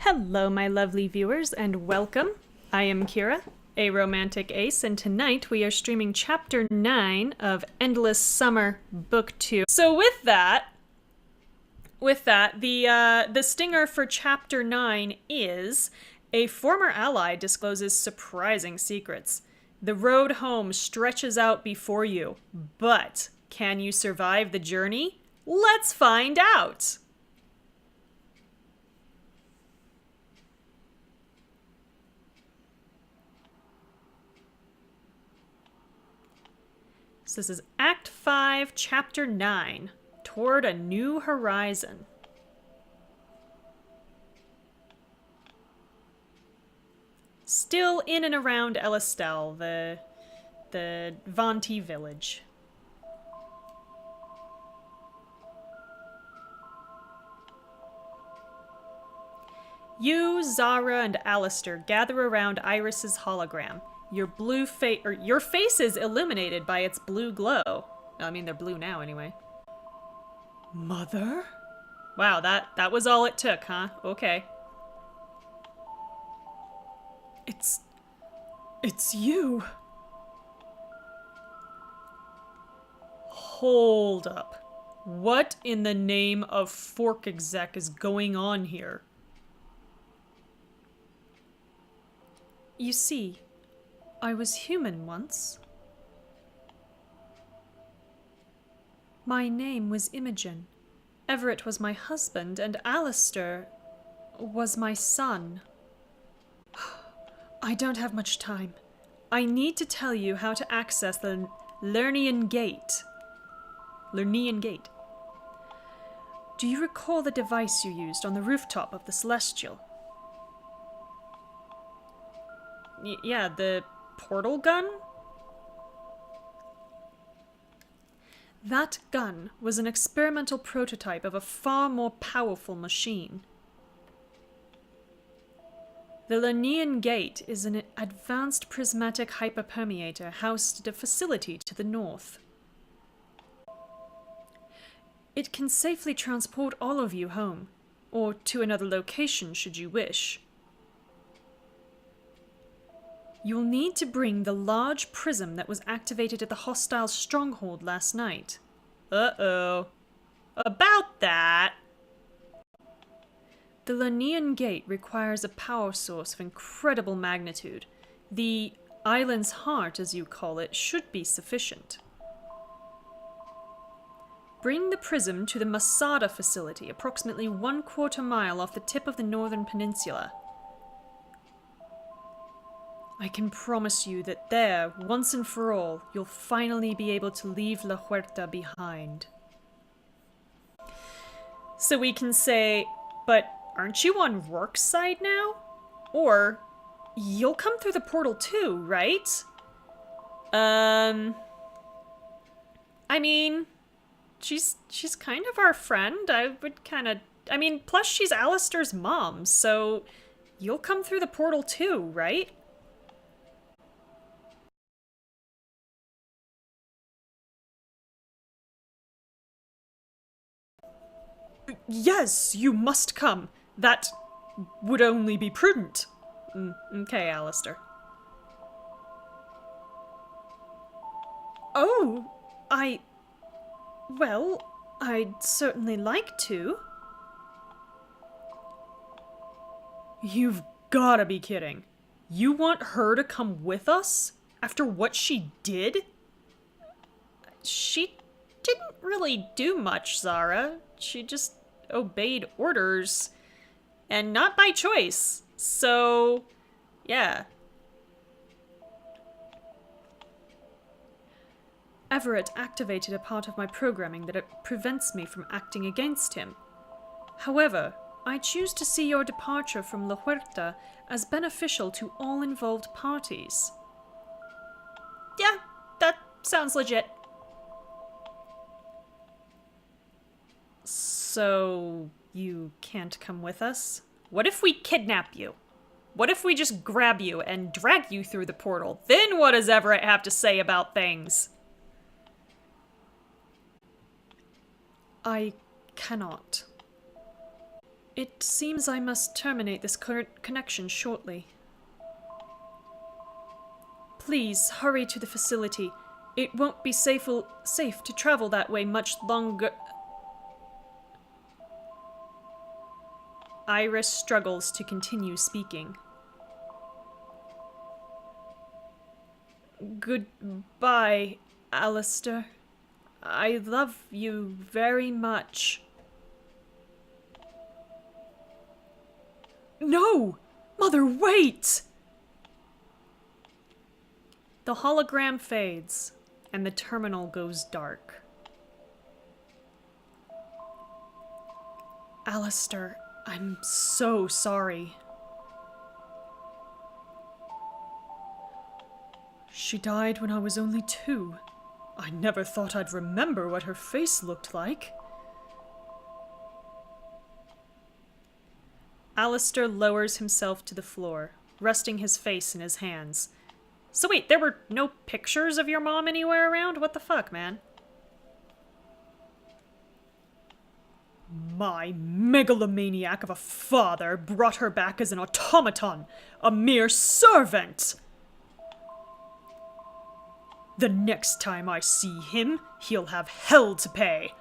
Hello, my lovely viewers, and welcome. I am Kira, a romantic ace, and tonight we are streaming Chapter 9 of Endless Summer, Book 2. So with that, the stinger for Chapter 9 is a former ally discloses surprising secrets. The road home stretches out before you, but can you survive the journey? Let's find out! So this is Act 5, Chapter 9, Toward a New Horizon. Still in and around Elistel, the Vanti village. You, Zara, and Alistair gather around Iris's hologram. Your face is illuminated by its blue glow. I mean, they're blue now anyway. Mother? Wow, that was all it took, huh? Okay. It's you. Hold up. What in the name of Fork Exec is going on here? You see, I was human once. My name was Imogen. Everett was my husband, and Alistair was my son. I don't have much time. I need to tell you how to access the Lernian Gate. Lernian Gate. Do you recall the device you used on the rooftop of the Celestial? Yeah, the portal gun? That gun was an experimental prototype of a far more powerful machine. The Lernian Gate is an advanced prismatic hyperpermeator housed at a facility to the north. It can safely transport all of you home, or to another location should you wish. You'll need to bring the large prism that was activated at the hostile stronghold last night. Uh-oh. About that. The Lernian Gate requires a power source of incredible magnitude. The island's heart, as you call it, should be sufficient. Bring the prism to the Masada facility, approximately 1/4 mile off the tip of the northern peninsula. I can promise you that there, once and for all, you'll finally be able to leave La Huerta behind. So we can say, but aren't you on Rourke's side now? Or, you'll come through the portal too, right? I mean, she's kind of our friend. I would kind of... I mean, plus she's Alistair's mom, so you'll come through the portal too, right? Yes, you must come. That would only be prudent. Okay, Alistair. Oh, well, I'd certainly like to. You've gotta be kidding. You want her to come with us? After what she did? She didn't really do much, Zara. She just obeyed orders. And not by choice. So, yeah. Everett activated a part of my programming that it prevents me from acting against him. However, I choose to see your departure from La Huerta as beneficial to all involved parties. Yeah, that sounds legit. So, you can't come with us? What if we kidnap you? What if we just grab you and drag you through the portal? Then what does Everett have to say about things? I cannot. It seems I must terminate this connection shortly. Please, hurry to the facility. It won't be safe to travel that way much longer. Iris struggles to continue speaking. Goodbye, Alistair. I love you very much. No! Mother, wait! The hologram fades, and the terminal goes dark. Alistair, I'm so sorry. She died when I was only 2. I never thought I'd remember what her face looked like. Alistair lowers himself to the floor, resting his face in his hands. So wait, there were no pictures of your mom anywhere around? What the fuck, man? My megalomaniac of a father brought her back as an automaton, a mere servant! The next time I see him, he'll have hell to pay.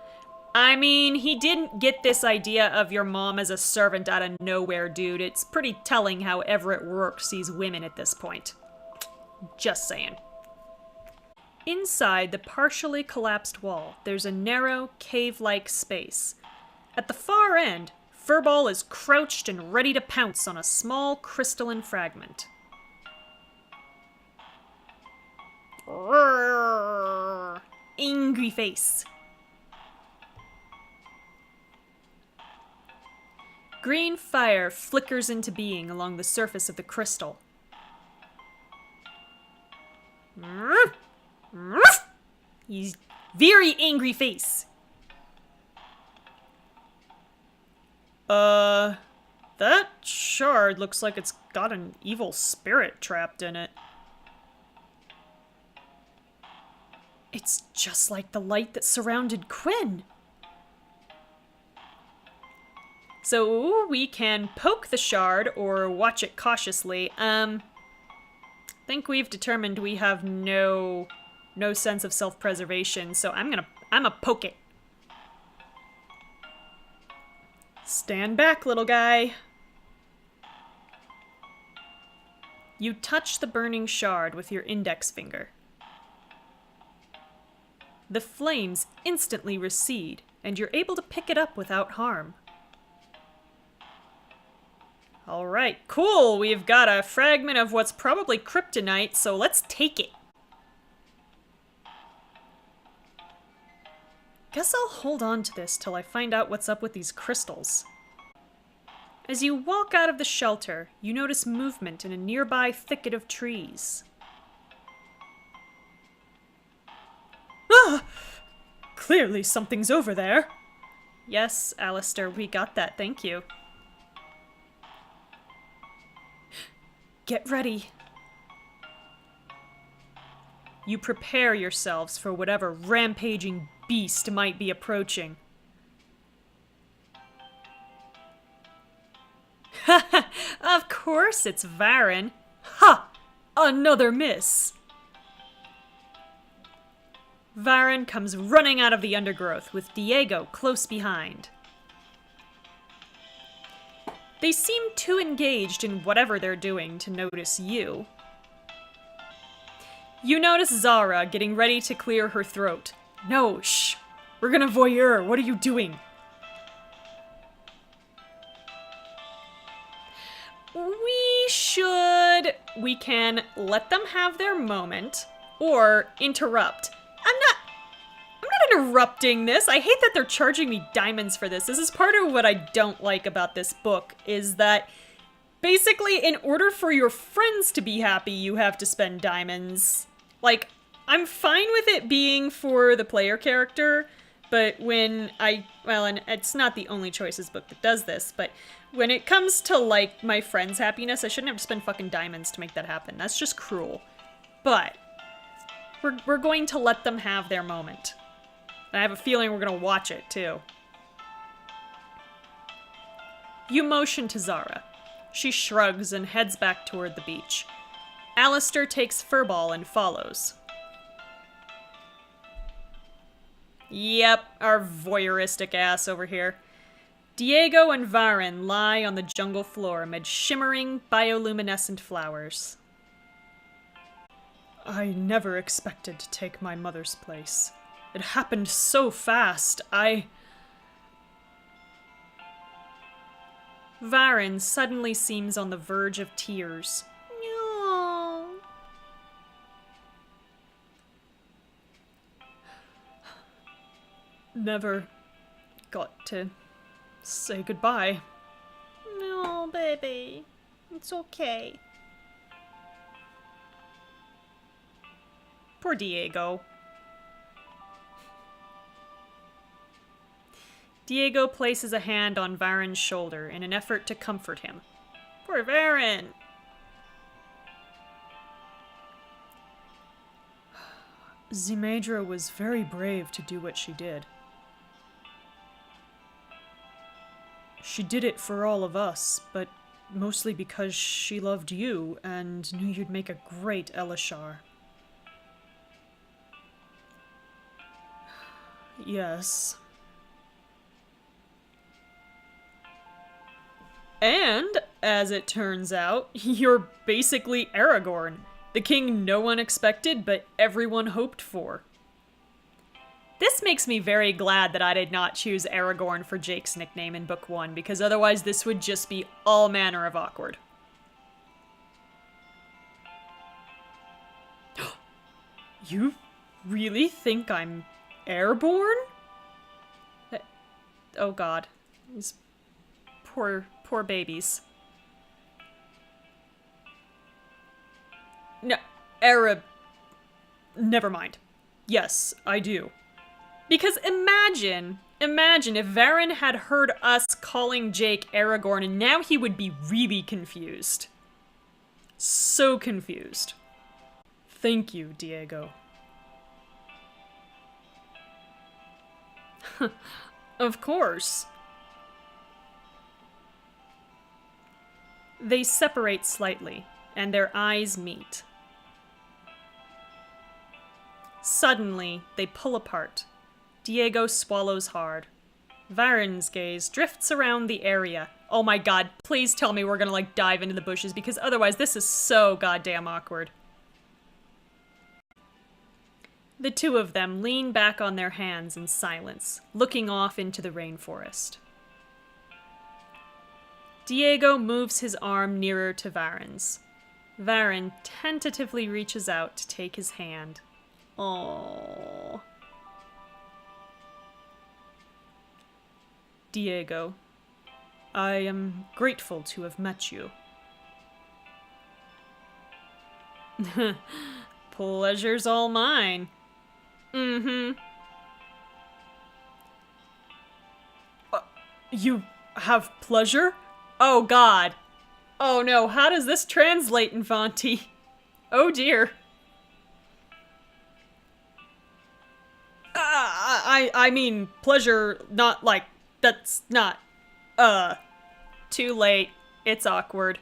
I mean, he didn't get this idea of your mom as a servant out of nowhere, dude. It's pretty telling how Everett Rourke sees women at this point. Just saying. Inside the partially collapsed wall, there's a narrow, cave-like space. At the far end, Furball is crouched and ready to pounce on a small crystalline fragment. Angry face. Green fire flickers into being along the surface of the crystal. He's very angry face. That shard looks like it's got an evil spirit trapped in it. It's just like the light that surrounded Quinn. So we can poke the shard or watch it cautiously. Think we've determined we have no sense of self-preservation, so I'm gonna poke it. Stand back, little guy. You touch the burning shard with your index finger. The flames instantly recede, and you're able to pick it up without harm. Alright, cool! We've got a fragment of what's probably kryptonite, so let's take it. Guess I'll hold on to this till I find out what's up with these crystals. As you walk out of the shelter, you notice movement in a nearby thicket of trees. Ah! Clearly something's over there. Yes, Alistair, we got that, thank you. Get ready. You prepare yourselves for whatever rampaging beast might be approaching. Of course it's Varen. Ha! Another miss. Varen comes running out of the undergrowth with Diego close behind. They seem too engaged in whatever they're doing to notice you. You notice Zara getting ready to clear her throat. No, shh. We're gonna voyeur. What are you doing? We can let them have their moment, or interrupt. I'm not interrupting this. I hate that they're charging me diamonds for this. This is part of what I don't like about this book, is that basically in order for your friends to be happy, you have to spend diamonds. Like, I'm fine with it being for the player character, but and it's not the only Choices book that does this, but when it comes to, like, my friend's happiness, I shouldn't have to spend fucking diamonds to make that happen. That's just cruel. But we're going to let them have their moment. And I have a feeling we're gonna watch it, too. You motion to Zara. She shrugs and heads back toward the beach. Alistair takes Furball and follows. Yep, our voyeuristic ass over here. Diego and Varen lie on the jungle floor amid shimmering, bioluminescent flowers. I never expected to take my mother's place. It happened so fast, Varen suddenly seems on the verge of tears. No. Never got to say goodbye. No, baby. It's okay. Poor Diego. Diego places a hand on Varen's shoulder in an effort to comfort him. Poor Varen! Zimejdra was very brave to do what she did. She did it for all of us, but mostly because she loved you and knew you'd make a great Elishar. Yes. And, as it turns out, you're basically Aragorn, the king no one expected but everyone hoped for. This makes me very glad that I did not choose Aragorn for Jake's nickname in Book 1, because otherwise this would just be all manner of awkward. You really think I'm airborne? Oh god. These poor babies. No, never mind. Yes, I do. Because imagine if Varen had heard us calling Jake Aragorn, and now he would be really confused. So confused. Thank you, Diego. Of course. They separate slightly, and their eyes meet. Suddenly, they pull apart. Diego swallows hard. Varen's gaze drifts around the area. Oh my god, please tell me we're gonna, dive into the bushes, because otherwise this is so goddamn awkward. The two of them lean back on their hands in silence, looking off into the rainforest. Diego moves his arm nearer to Varen's. Varen tentatively reaches out to take his hand. Aww. Diego, I am grateful to have met you. Pleasure's all mine. Mm-hmm. You have pleasure? Oh god. Oh no, how does this translate in Vanti? Oh dear. I mean, pleasure, not that's not, too late. It's awkward.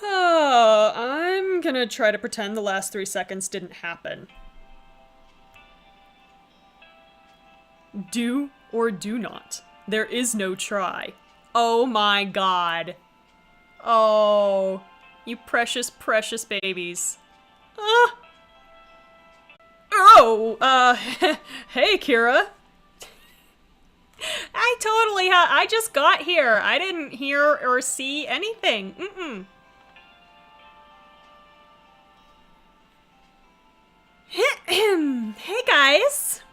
Oh, I'm gonna try to pretend the last 3 seconds didn't happen. Do or do not. There is no try. Oh my god. Oh, you precious, precious babies. Hey, Kira. I just got here. I didn't hear or see anything. Hey, guys.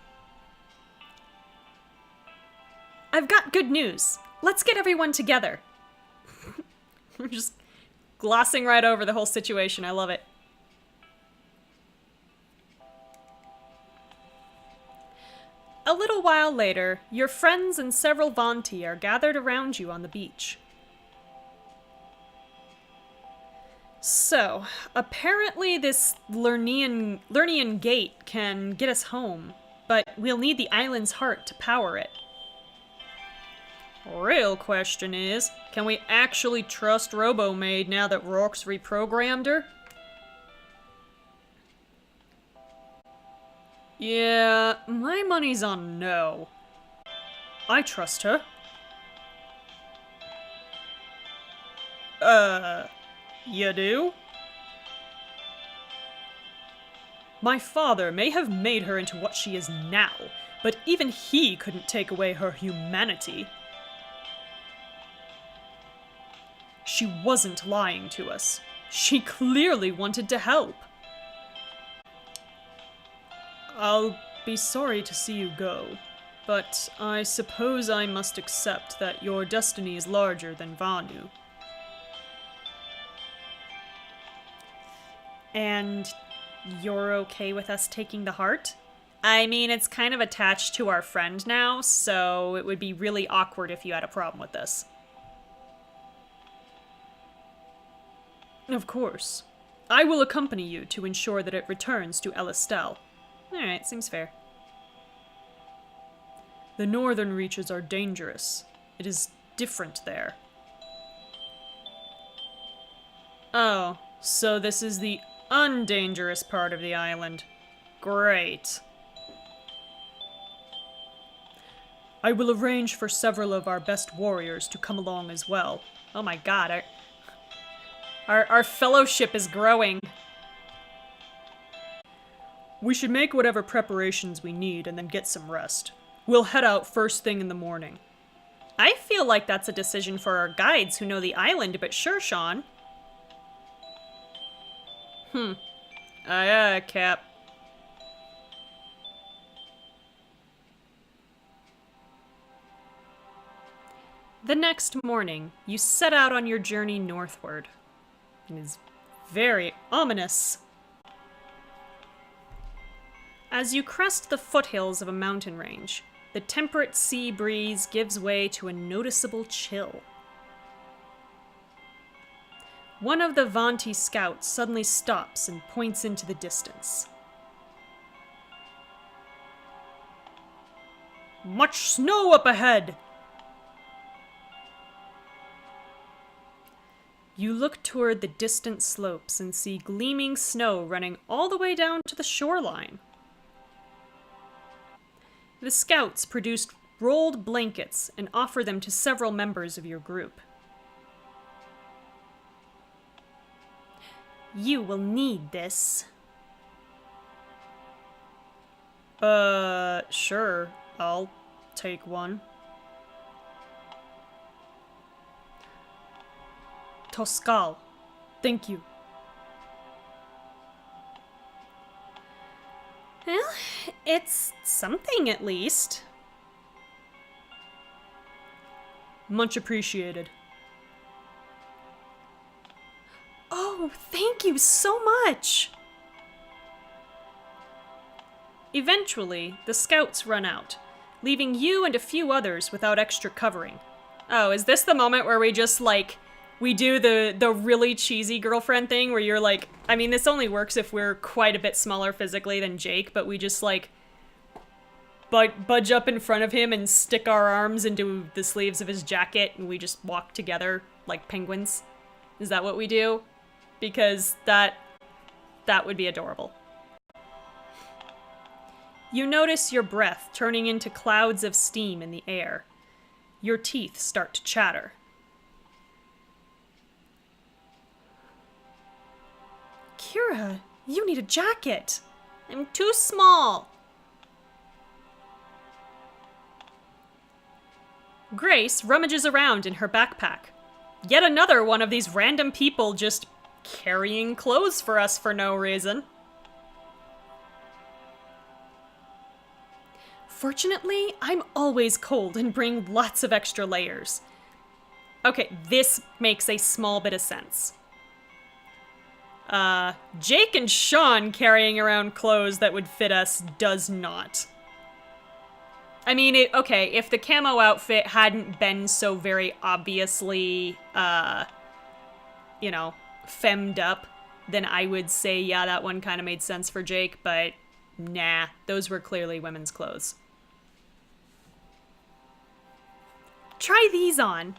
I've got good news. Let's get everyone together. We're just glossing right over the whole situation. I love it. A little while later, your friends and several Vanti are gathered around you on the beach. So, apparently this Lernian gate can get us home, but we'll need the island's heart to power it. Real question is, can we actually trust Robo-Maid now that Rourke's reprogrammed her? Yeah, my money's on no. I trust her. You do? My father may have made her into what she is now, but even he couldn't take away her humanity. She wasn't lying to us. She clearly wanted to help. I'll be sorry to see you go, but I suppose I must accept that your destiny is larger than Vanu. And you're okay with us taking the heart? I mean, it's kind of attached to our friend now, so it would be really awkward if you had a problem with this. Of course. I will accompany you to ensure that it returns to Elistel. Alright, seems fair. The northern reaches are dangerous. It is different there. Oh, so this is the undangerous part of the island. Great. I will arrange for several of our best warriors to come along as well. Oh my god, our fellowship is growing. We should make whatever preparations we need and then get some rest. We'll head out first thing in the morning. I feel like that's a decision for our guides who know the island, but sure, Sean. Aye, aye, Cap. The next morning, you set out on your journey northward. It is very ominous. As you crest the foothills of a mountain range, the temperate sea breeze gives way to a noticeable chill. One of the Vanti scouts suddenly stops and points into the distance. Much snow up ahead! You look toward the distant slopes and see gleaming snow running all the way down to the shoreline. The scouts produced rolled blankets and offer them to several members of your group. You will need this. Sure. I'll take one. Toscal. Thank you. Well, it's something at least. Much appreciated. Oh, thank you so much! Eventually, the scouts run out, leaving you and a few others without extra covering. Oh, is this the moment where we just, like, we do the really cheesy girlfriend thing where you're like, I mean, this only works if we're quite a bit smaller physically than Jake, but we just, like, budge up in front of him and stick our arms into the sleeves of his jacket and we just walk together like penguins? Is that what we do? Because that would be adorable. You notice your breath turning into clouds of steam in the air. Your teeth start to chatter. Kira, you need a jacket. I'm too small. Grace rummages around in her backpack. Yet another one of these random people just carrying clothes for us for no reason. Fortunately, I'm always cold and bring lots of extra layers. Okay, this makes a small bit of sense. Jake and Sean carrying around clothes that would fit us does not. I mean, okay, if the camo outfit hadn't been so very obviously, you know, femmed up, then I would say, yeah, that one kind of made sense for Jake, but nah, those were clearly women's clothes. try these on.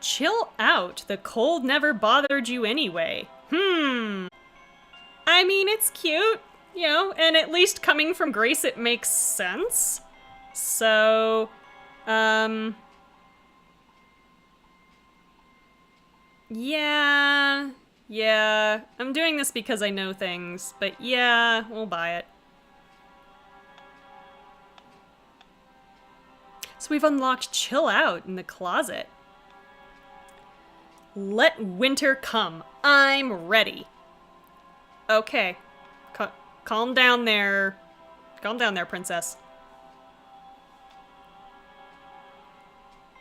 Chill out. The cold never bothered you anyway. I mean, it's cute, you know, and at least coming from Grace, it makes sense. So, yeah, I'm doing this because I know things, but yeah, we'll buy it. So we've unlocked Chill Out in the closet. Let winter come. I'm ready. Okay. Calm down there. Calm down there, princess.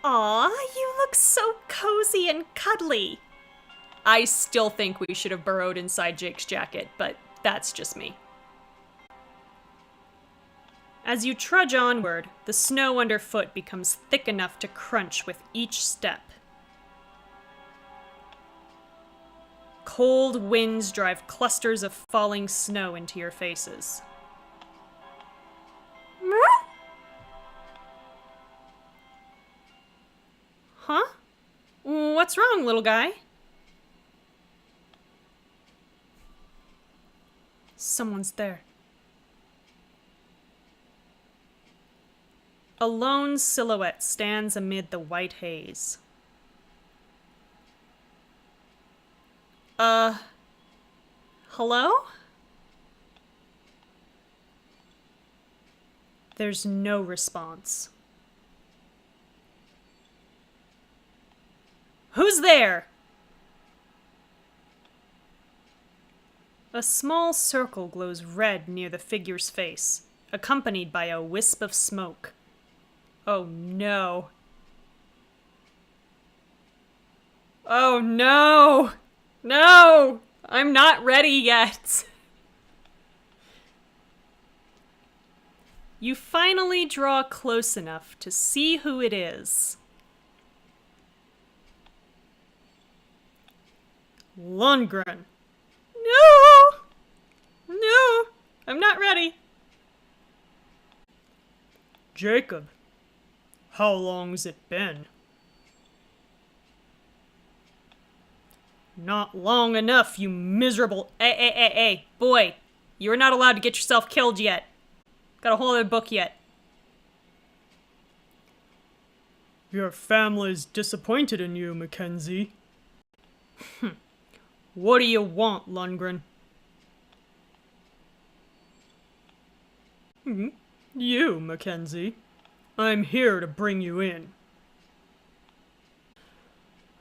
Aw, you look so cozy and cuddly. I still think we should have burrowed inside Jake's jacket, but that's just me. As you trudge onward, the snow underfoot becomes thick enough to crunch with each step. Cold winds drive clusters of falling snow into your faces. Huh? What's wrong, little guy? Someone's there. A lone silhouette stands amid the white haze. Hello? There's no response. Who's there? A small circle glows red near the figure's face, accompanied by a wisp of smoke. Oh no. Oh no! No! I'm not ready yet! You finally draw close enough to see who it is. Lundgren. No! No! I'm not ready. Jacob, how long's it been? Not long enough, you miserable— Hey, boy, you're not allowed to get yourself killed yet. Got a whole other book yet. Your family's disappointed in you, Mackenzie. What do you want, Lundgren? You, Mackenzie. I'm here to bring you in.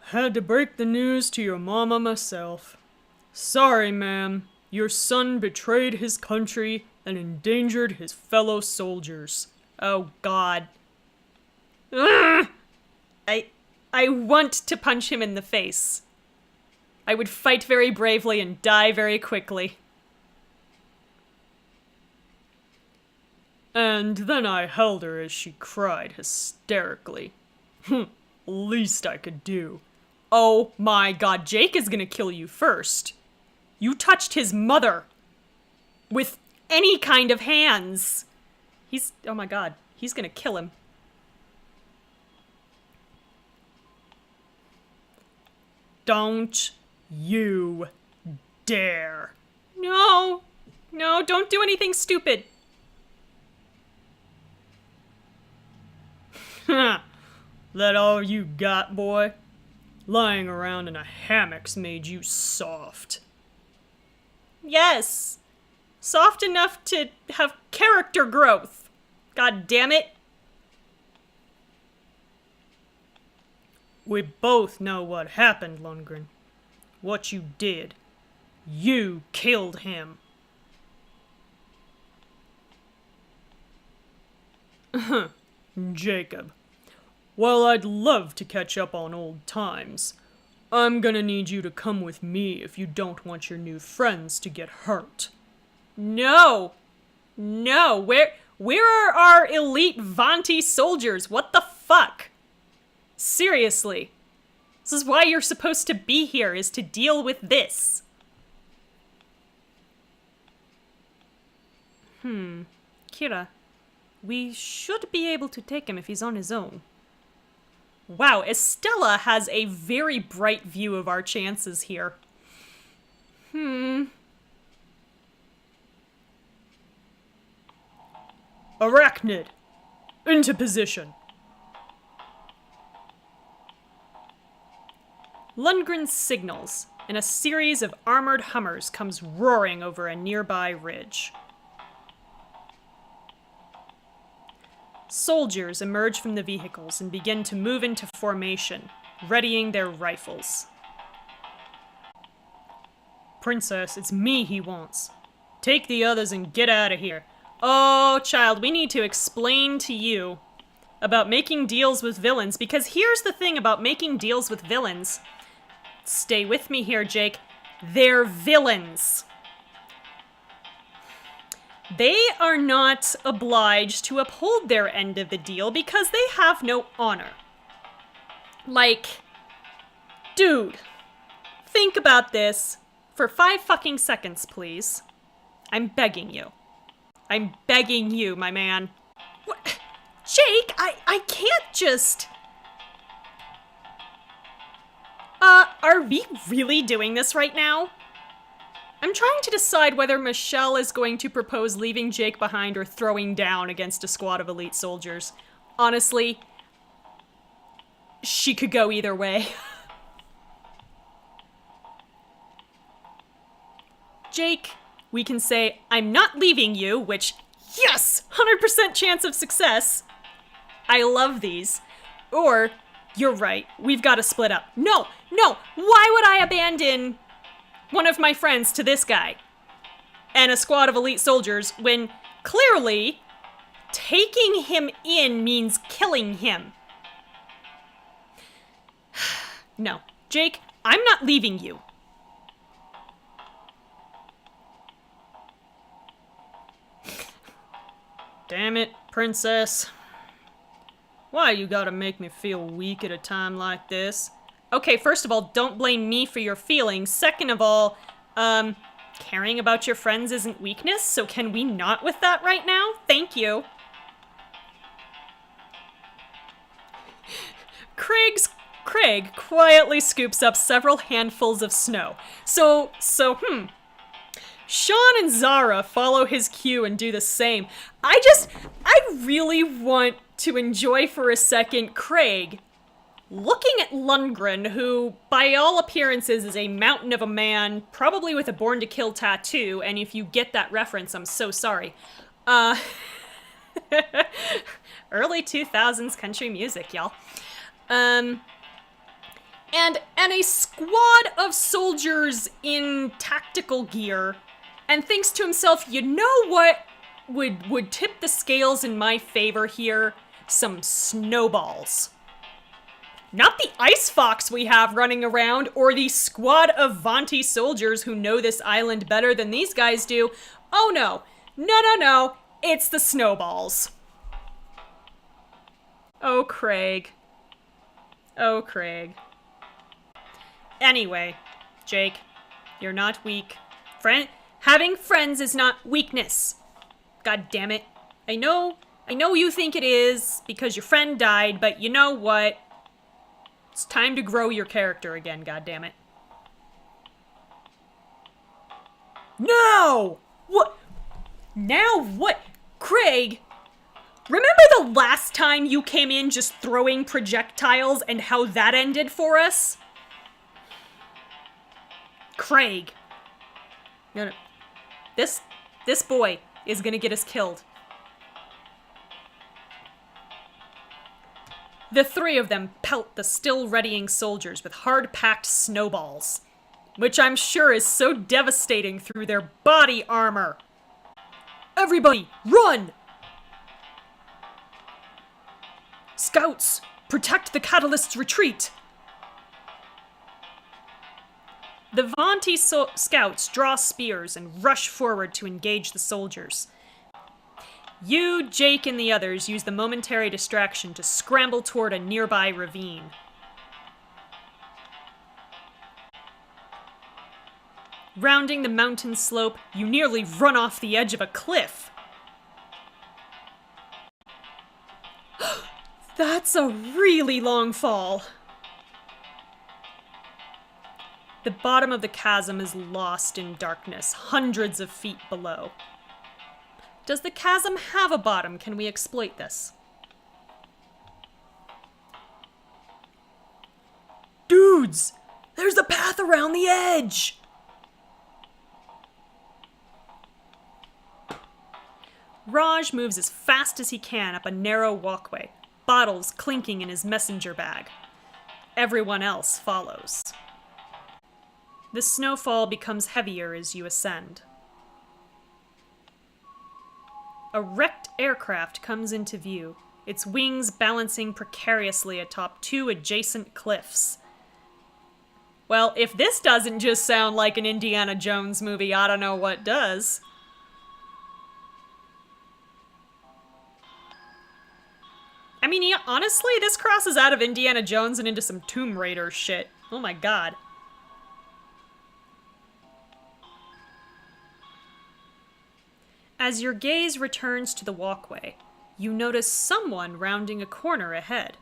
Had to break the news to your mama myself. Sorry, ma'am. Your son betrayed his country and endangered his fellow soldiers. Oh, God. Ugh! I want to punch him in the face. I would fight very bravely and die very quickly. And then I held her as she cried hysterically. Least I could do. Oh my God, Jake is gonna kill you first. You touched his mother with any kind of hands. Oh my God, he's gonna kill him. Don't you dare. No, don't do anything stupid. That all you got, boy? Lying around in a hammock's made you soft. Yes. Soft enough to have character growth. God damn it. We both know what happened, Lundgren. What you did. You killed him. Jacob. Well, I'd love to catch up on old times. I'm gonna need you to come with me if you don't want your new friends to get hurt. No! Where are our elite Vanti soldiers? What the fuck? Seriously. This is why you're supposed to be here, is to deal with this. Kira, we should be able to take him if he's on his own. Wow, Estella has a very bright view of our chances here. Arachnid, into position. Lundgren signals, and a series of armored Hummers comes roaring over a nearby ridge. Soldiers emerge from the vehicles and begin to move into formation, readying their rifles. Princess, it's me he wants. Take the others and get out of here. Oh, child, we need to explain to you about making deals with villains, because here's the thing about making deals with villains. Stay with me here, Jake. They're villains. They are not obliged to uphold their end of the deal because they have no honor. Like, dude, think about this for 5 fucking seconds, please. I'm begging you. I'm begging you, my man. What? Jake, I can't just... Are we really doing this right now? I'm trying to decide whether Michelle is going to propose leaving Jake behind or throwing down against a squad of elite soldiers. Honestly, she could go either way. Jake, we can say, I'm not leaving you, which, yes, 100% chance of success. I love these. Or, you're right, we've got to split up. No, why would I abandon one of my friends to this guy and a squad of elite soldiers when clearly taking him in means killing him? No, Jake, I'm not leaving you. Damn it, princess. Why you gotta make me feel weak at a time like this? Okay, first of all, don't blame me for your feelings. Second of all, caring about your friends isn't weakness, so can we not with that right now? Thank you. Craig quietly scoops up several handfuls of snow. So, Sean and Zara follow his cue and do the same. I really want to enjoy for a second Craig looking at Lundgren, who, by all appearances, is a mountain of a man, probably with a Born to Kill tattoo, and if you get that reference, I'm so sorry. Early 2000s country music, y'all. And a squad of soldiers in tactical gear, and thinks to himself, you know what would tip the scales in my favor here? Some snowballs. Not the ice fox we have running around, or the squad of Vanti soldiers who know this island better than these guys do. Oh no. No. It's the snowballs. Oh, Craig. Anyway, Jake, you're not weak. Having friends is not weakness. God damn it. I know you think it is because your friend died, but you know what? It's time to grow your character again, goddammit. No! What? Now what? Craig, remember the last time you came in just throwing projectiles and how that ended for us? Craig. No. This boy is gonna get us killed. The 3 of them pelt the still readying soldiers with hard-packed snowballs, which I'm sure is so devastating through their body armor. Everybody, run! Scouts, protect the Catalyst's retreat! The Vanti scouts draw spears and rush forward to engage the soldiers. You, Jake, and the others use the momentary distraction to scramble toward a nearby ravine. Rounding the mountain slope, you nearly run off the edge of a cliff. That's a really long fall. The bottom of the chasm is lost in darkness, hundreds of feet below. Does the chasm have a bottom? Can we exploit this? Dudes! There's a path around the edge! Raj moves as fast as he can up a narrow walkway, bottles clinking in his messenger bag. Everyone else follows. The snowfall becomes heavier as you ascend. A wrecked aircraft comes into view, its wings balancing precariously atop two adjacent cliffs. Well, if this doesn't just sound like an Indiana Jones movie, I don't know what does. I mean, yeah, honestly, this crosses out of Indiana Jones and into some Tomb Raider shit. Oh my god. As your gaze returns to the walkway, you notice someone rounding a corner ahead.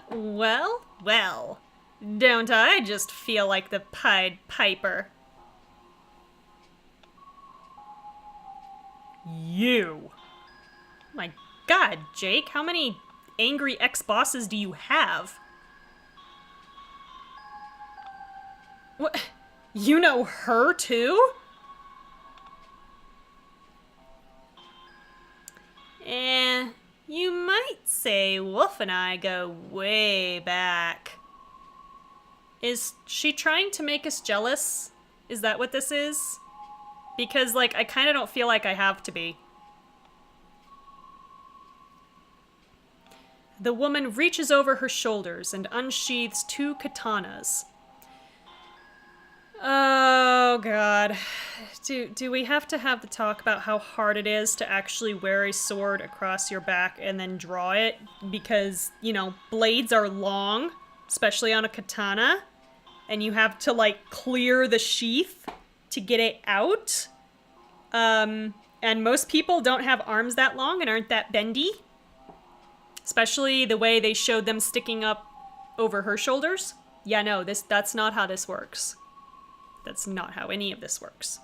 Well, well. Don't I just feel like the Pied Piper? You. My god, Jake, how many angry ex-bosses do you have? What? You know her too? You might say Wolf and I go way back. Is she trying to make us jealous? Is that what this is? Because, like, I kind of don't feel like I have to be. The woman reaches over her shoulders and unsheathes two katanas. Oh, God. Do we have to have the talk about how hard it is to actually wear a sword across your back and then draw it? Because, you know, blades are long, especially on a katana, and you have to, like, clear the sheath to get it out. And most people don't have arms that long and aren't that bendy. Especially the way they showed them sticking up over her shoulders. Yeah, no, that's not how this works. That's not how any of this works.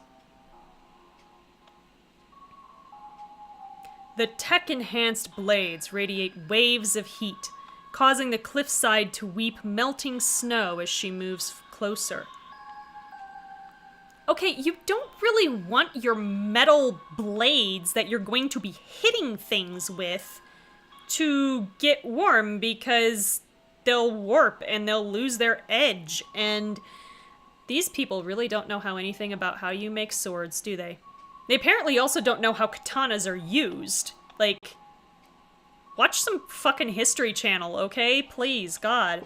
The tech-enhanced blades radiate waves of heat, causing the cliffside to weep melting snow as she moves closer. Okay, you don't really want your metal blades that you're going to be hitting things with to get warm, because they'll warp and they'll lose their edge, and these people really don't know anything about how you make swords, do they? They apparently also don't know how katanas are used. Like, watch some fucking History Channel, okay? Please, God.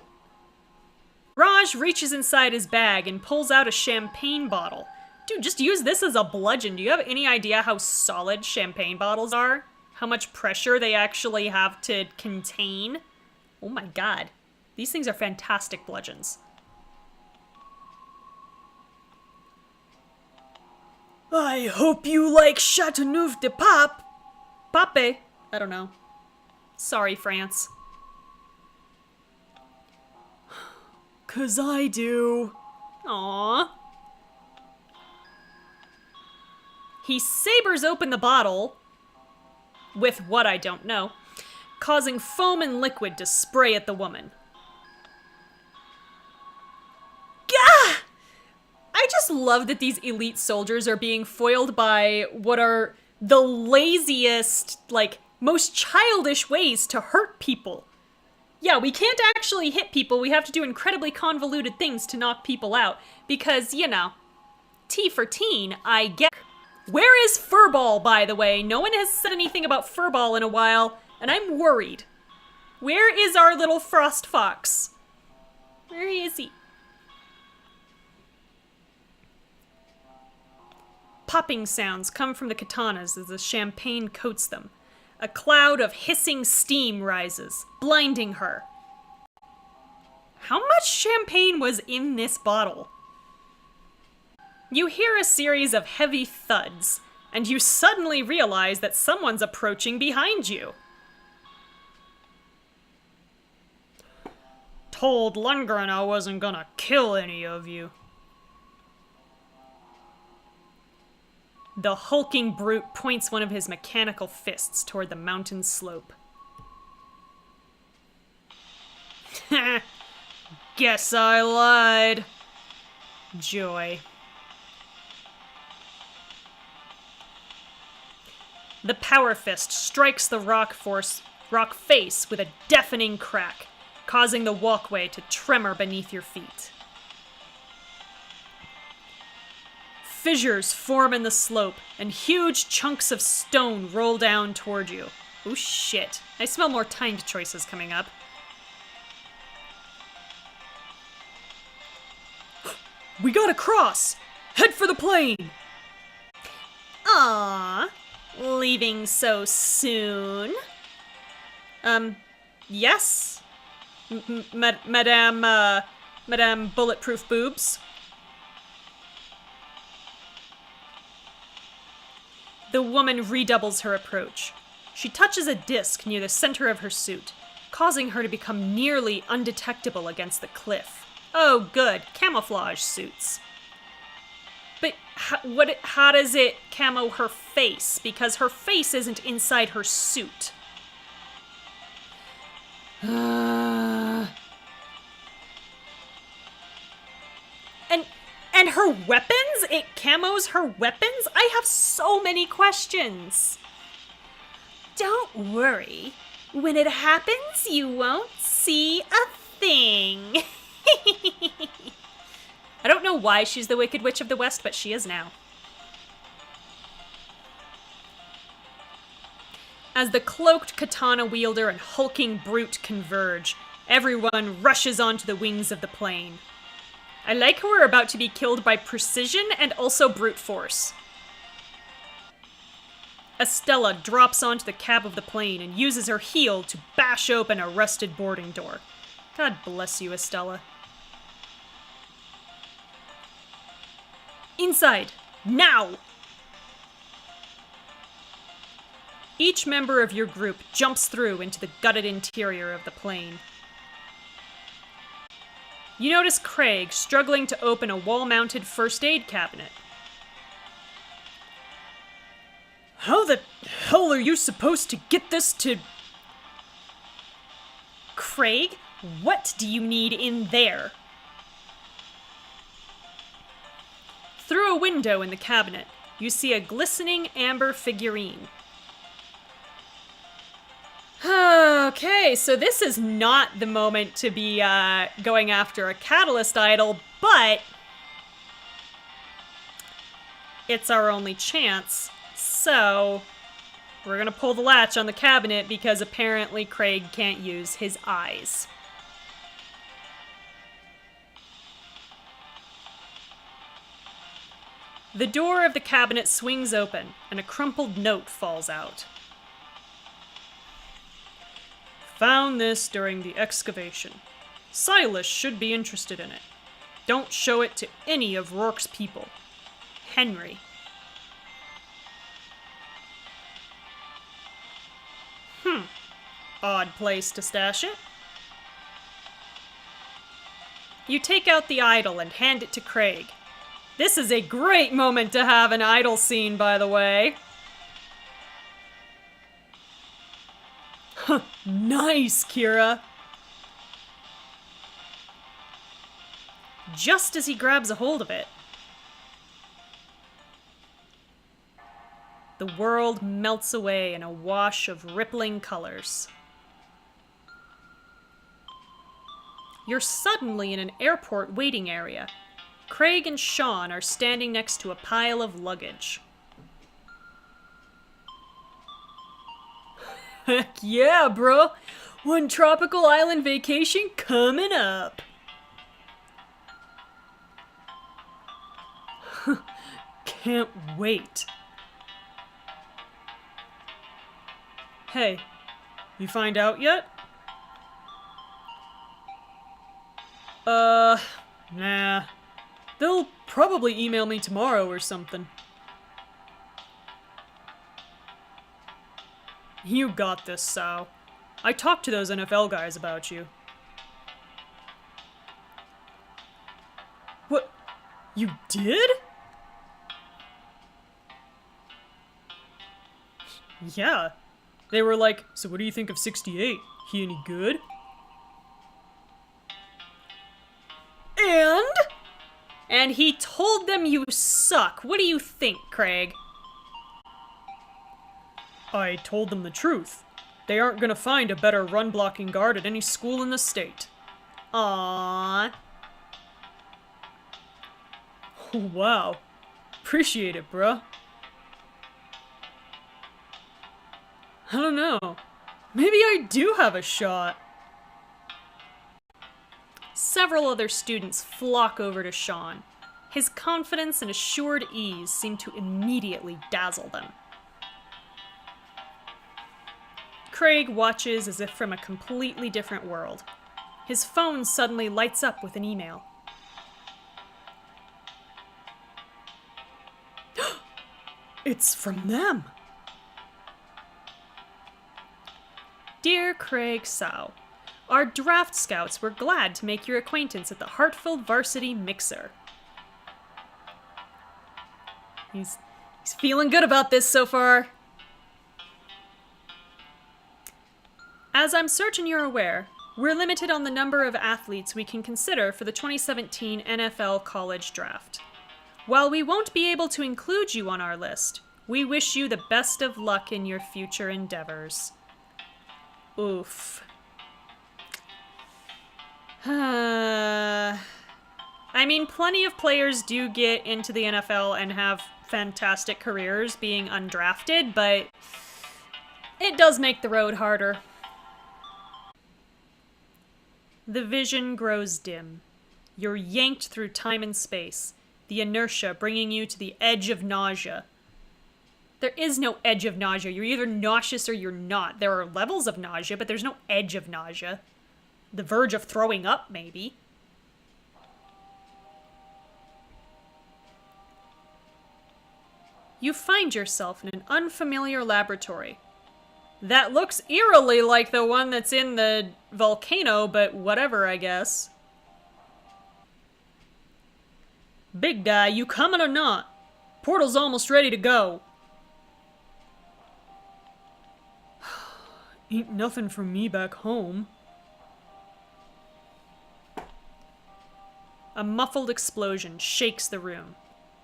Raj reaches inside his bag and pulls out a champagne bottle. Dude, just use this as a bludgeon. Do you have any idea how solid champagne bottles are? How much pressure they actually have to contain? Oh my god. These things are fantastic bludgeons. I hope you like Chateauneuf de Pape. Pape? I don't know. Sorry, France. 'Cause I do. Aww. He sabers open the bottle, with what I don't know, causing foam and liquid to spray at the woman. Gah! I just love that these elite soldiers are being foiled by what are the laziest, like, most childish ways to hurt people. Yeah, we can't actually hit people. We have to do incredibly convoluted things to knock people out. Because, you know, T for teen, I get. Where is Furball, by the way? No one has said anything about Furball in a while, and I'm worried. Where is our little frost fox? Where is he? Popping sounds come from the katanas as the champagne coats them. A cloud of hissing steam rises, blinding her. How much champagne was in this bottle? You hear a series of heavy thuds, and you suddenly realize that someone's approaching behind you. Told Lundgren I wasn't gonna kill any of you. The hulking brute points one of his mechanical fists toward the mountain slope. Guess I lied. Joy. The power fist strikes the rock face with a deafening crack, causing the walkway to tremor beneath your feet. Fissures form in the slope, and huge chunks of stone roll down toward you. Oh shit. I smell more timed choices coming up. We gotta cross! Head for the plane! Aww. Leaving so soon? Yes? Madame Bulletproof Boobs? The woman redoubles her approach. She touches a disc near the center of her suit, causing her to become nearly undetectable against the cliff. Oh, good. Camouflage suits. But how does it camo her face? Because her face isn't inside her suit. And her weapons? It camos her weapons? I have so many questions. Don't worry. When it happens, you won't see a thing. I don't know why she's the Wicked Witch of the West, but she is now. As the cloaked katana wielder and hulking brute converge, everyone rushes onto the wings of the plane. I like how we're about to be killed by precision and also brute force. Estella drops onto the cab of the plane and uses her heel to bash open a rusted boarding door. God bless you, Estella. Inside! Now! Each member of your group jumps through into the gutted interior of the plane. You notice Craig struggling to open a wall-mounted first aid cabinet. How the hell are you supposed to get this to... Craig, what do you need in there? Through a window in the cabinet, you see a glistening amber figurine. Okay, so this is not the moment to be going after a catalyst idol, but it's our only chance. So we're gonna pull the latch on the cabinet because apparently Craig can't use his eyes. The door of the cabinet swings open and a crumpled note falls out. Found this during the excavation. Silas should be interested in it. Don't show it to any of Rourke's people. Henry. Odd place to stash it. You take out the idol and hand it to Craig. This is a great moment to have an idol scene, by the way. Nice, Kira. Just as he grabs a hold of it, the world melts away in a wash of rippling colors. You're suddenly in an airport waiting area. Craig and Sean are standing next to a pile of luggage. Heck yeah, bro! One tropical island vacation coming up! Can't wait. Hey, you find out yet? Nah. They'll probably email me tomorrow or something. You got this, Sal. I talked to those NFL guys about you. What? You did? Yeah. They were like, so what do you think of 68? He any good? And he told them you suck. What do you think, Craig? I told them the truth. They aren't gonna find a better run-blocking guard at any school in the state. Aww. Oh, wow. Appreciate it, bruh. I don't know. Maybe I do have a shot. Several other students flock over to Sean. His confidence and assured ease seem to immediately dazzle them. Craig watches as if from a completely different world. His phone suddenly lights up with an email. It's from them! Dear Craig Sow, our draft scouts were glad to make your acquaintance at the Hartford Varsity Mixer. He's feeling good about this so far. As I'm certain you're aware, we're limited on the number of athletes we can consider for the 2017 NFL College Draft. While we won't be able to include you on our list, we wish you the best of luck in your future endeavors. Oof. I mean, plenty of players do get into the NFL and have fantastic careers being undrafted, but it does make the road harder. The vision grows dim. You're yanked through time and space, the inertia bringing you to the edge of nausea. There is no edge of nausea. You're either nauseous or you're not. There are levels of nausea, but there's no edge of nausea. The verge of throwing up, maybe. You find yourself in an unfamiliar laboratory. That looks eerily like the one that's in the volcano, but whatever, I guess. Big guy, you coming or not? Portal's almost ready to go. Ain't nothing from me back home. A muffled explosion shakes the room.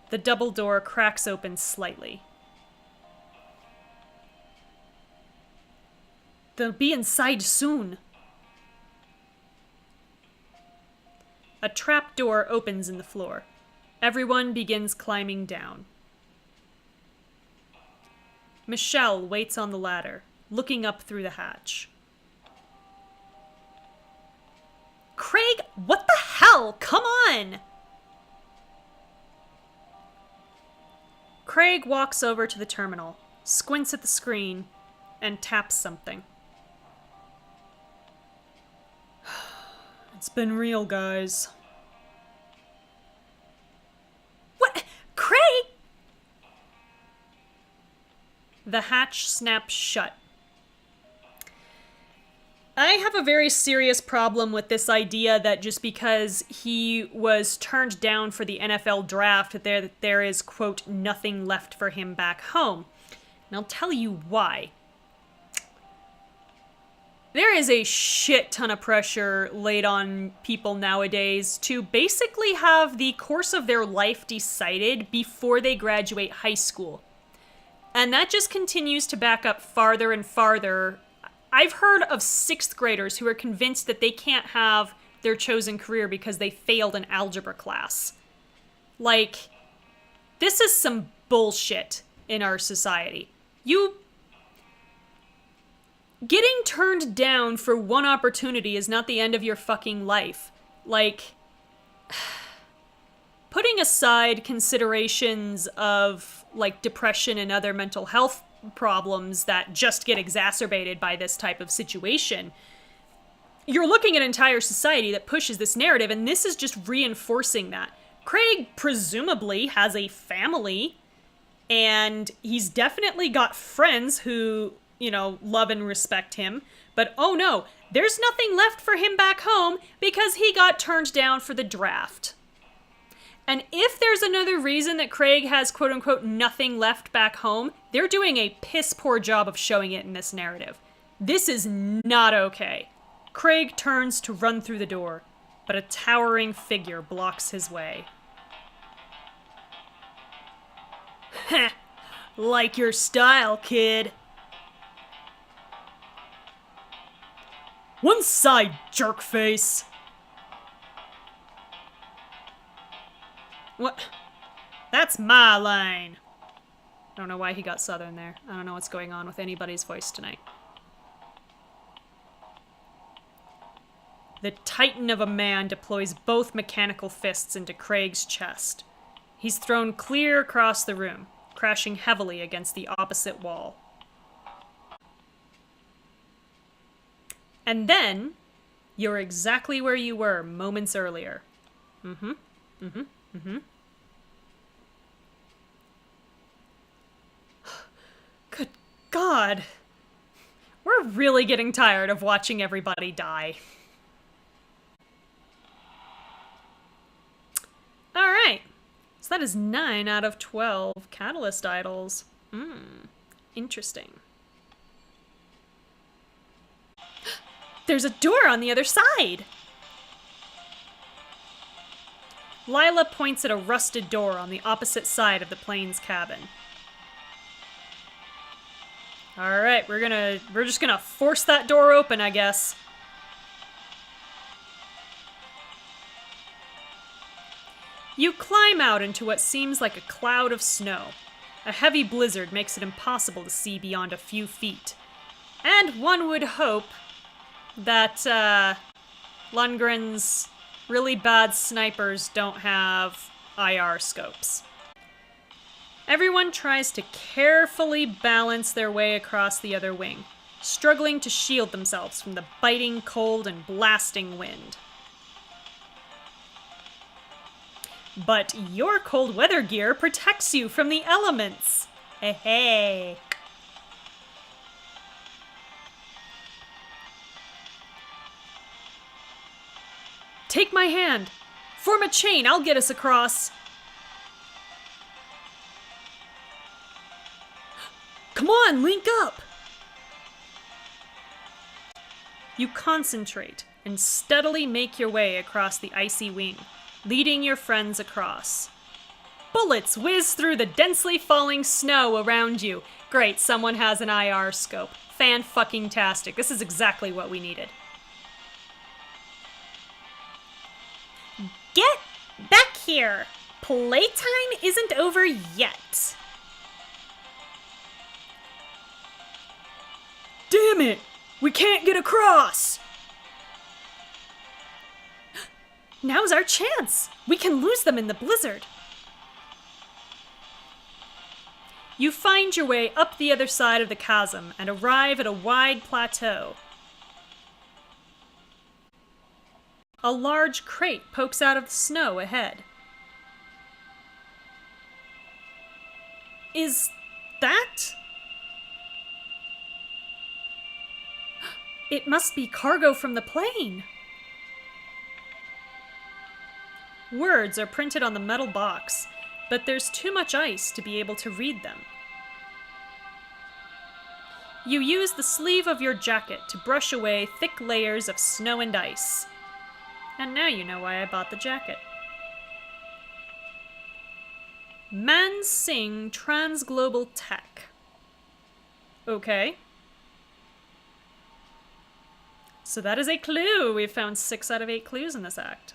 The double door cracks open slightly. They'll be inside soon. A trap door opens in the floor. Everyone begins climbing down. Michelle waits on the ladder, looking up through the hatch. Craig, what the hell? Come on! Craig walks over to the terminal, squints at the screen, and taps something. It's been real, guys. What? Craig! The hatch snaps shut. I have a very serious problem with this idea that just because he was turned down for the NFL draft, that there is, quote, nothing left for him back home. And I'll tell you why. There is a shit ton of pressure laid on people nowadays to basically have the course of their life decided before they graduate high school. And that just continues to back up farther and farther. I've heard of 6th graders who are convinced that they can't have their chosen career because they failed an algebra class. Like, this is some bullshit in our society. Getting turned down for one opportunity is not the end of your fucking life. Like, putting aside considerations of, like, depression and other mental health problems that just get exacerbated by this type of situation, you're looking at an entire society that pushes this narrative, and this is just reinforcing that. Craig presumably has a family, and he's definitely got friends who love and respect him. But oh no, there's nothing left for him back home because he got turned down for the draft. And if there's another reason that Craig has quote-unquote nothing left back home, they're doing a piss-poor job of showing it in this narrative. This is not okay. Craig turns to run through the door, but a towering figure blocks his way. Heh, like your style, kid. One side, jerkface. What? That's my line. I don't know why he got southern there. I don't know what's going on with anybody's voice tonight. The titan of a man deploys both mechanical fists into Craig's chest. He's thrown clear across the room, crashing heavily against the opposite wall. And then, you're exactly where you were moments earlier. Good God. We're really getting tired of watching everybody die. Alright. So that is 9 out of 12 catalyst idols. Interesting. There's a door on the other side! Lila points at a rusted door on the opposite side of the plane's cabin. Alright, we're just gonna force that door open, I guess. You climb out into what seems like a cloud of snow. A heavy blizzard makes it impossible to see beyond a few feet. And one would hope that, Lundgren's really bad snipers don't have IR scopes. Everyone tries to carefully balance their way across the other wing, struggling to shield themselves from the biting cold and blasting wind. But your cold weather gear protects you from the elements. Hey. Take my hand. Form a chain, I'll get us across. Come on, link up! You concentrate and steadily make your way across the icy wing, leading your friends across. Bullets whiz through the densely falling snow around you. Great, someone has an IR scope. Fan-fucking-tastic. This is exactly what we needed. Get back here! Playtime isn't over yet. Damn it! We can't get across! Now's our chance! We can lose them in the blizzard. You find your way up the other side of the chasm and arrive at a wide plateau. A large crate pokes out of the snow ahead. Is that? It must be cargo from the plane. Words are printed on the metal box, but there's too much ice to be able to read them. You use the sleeve of your jacket to brush away thick layers of snow and ice. And now you know why I bought the jacket. Mansing Transglobal Tech. Okay. So that is a clue. We've found 6 out of 8 clues in this act.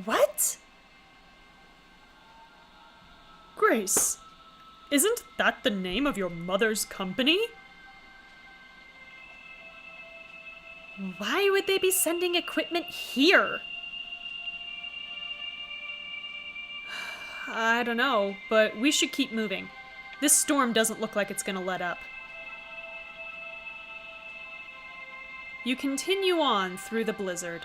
What? Grace, isn't that the name of your mother's company? Why would they be sending equipment here? I don't know, but we should keep moving. This storm doesn't look like it's gonna let up. You continue on through the blizzard.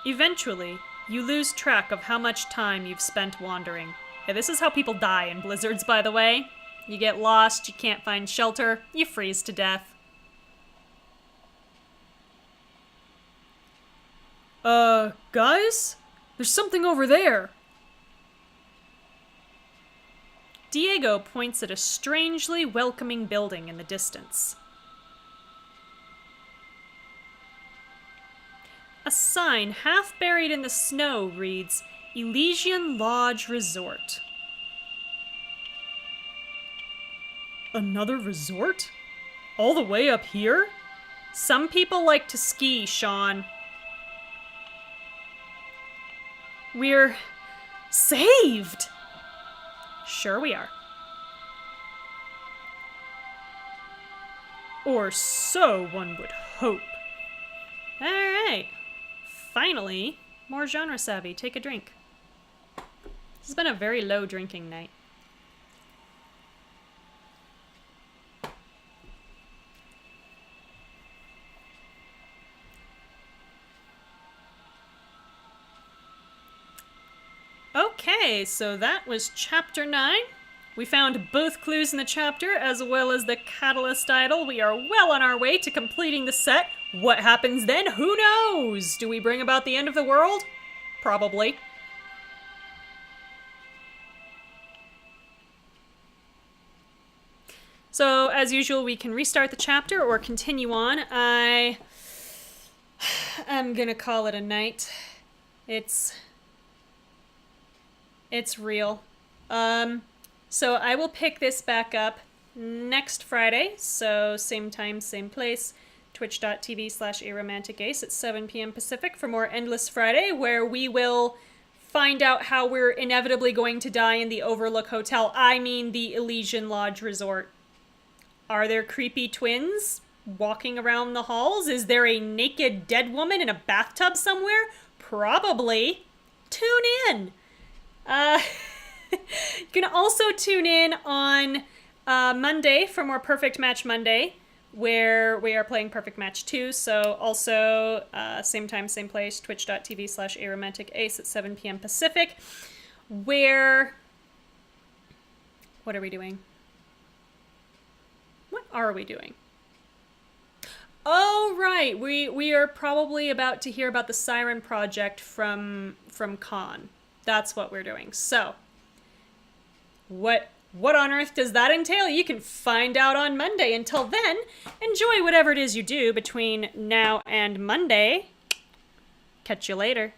Eventually, you lose track of how much time you've spent wandering. Yeah, this is how people die in blizzards, by the way. You get lost, you can't find shelter, you freeze to death. Guys? There's something over there. Diego points at a strangely welcoming building in the distance. A sign half buried in the snow reads, Elysian Lodge Resort. Another resort? All the way up here? Some people like to ski, Sean. We're saved! Sure we are. Or so one would hope. Alright. Finally, more genre savvy. Take a drink. This has been a very low drinking night. Okay, so that was chapter 9. We found both clues in the chapter as well as the catalyst idol. We are well on our way to completing the set. What happens then? Who knows? Do we bring about the end of the world? Probably. So, as usual, we can restart the chapter or continue on. I'm gonna call it a night. It's real. So I will pick this back up next Friday. So same time, same place. Twitch.tv/aromanticace at 7 p.m. Pacific for more Endless Friday, where we will find out how we're inevitably going to die in the Overlook Hotel. I mean the Elysian Lodge Resort. Are there creepy twins walking around the halls? Is there a naked dead woman in a bathtub somewhere? Probably. Tune in. You can also tune in on Monday for more Perfect Match Monday, where we are playing Perfect Match 2. So also same time, same place, twitch.tv/aromanticace at 7 p.m. Pacific, where... What are we doing? What are we doing? Oh, right. We are probably about to hear about the Siren Project from Khan. That's what we're doing. So, what on earth does that entail? You can find out on Monday. Until then, enjoy whatever it is you do between now and Monday. Catch you later.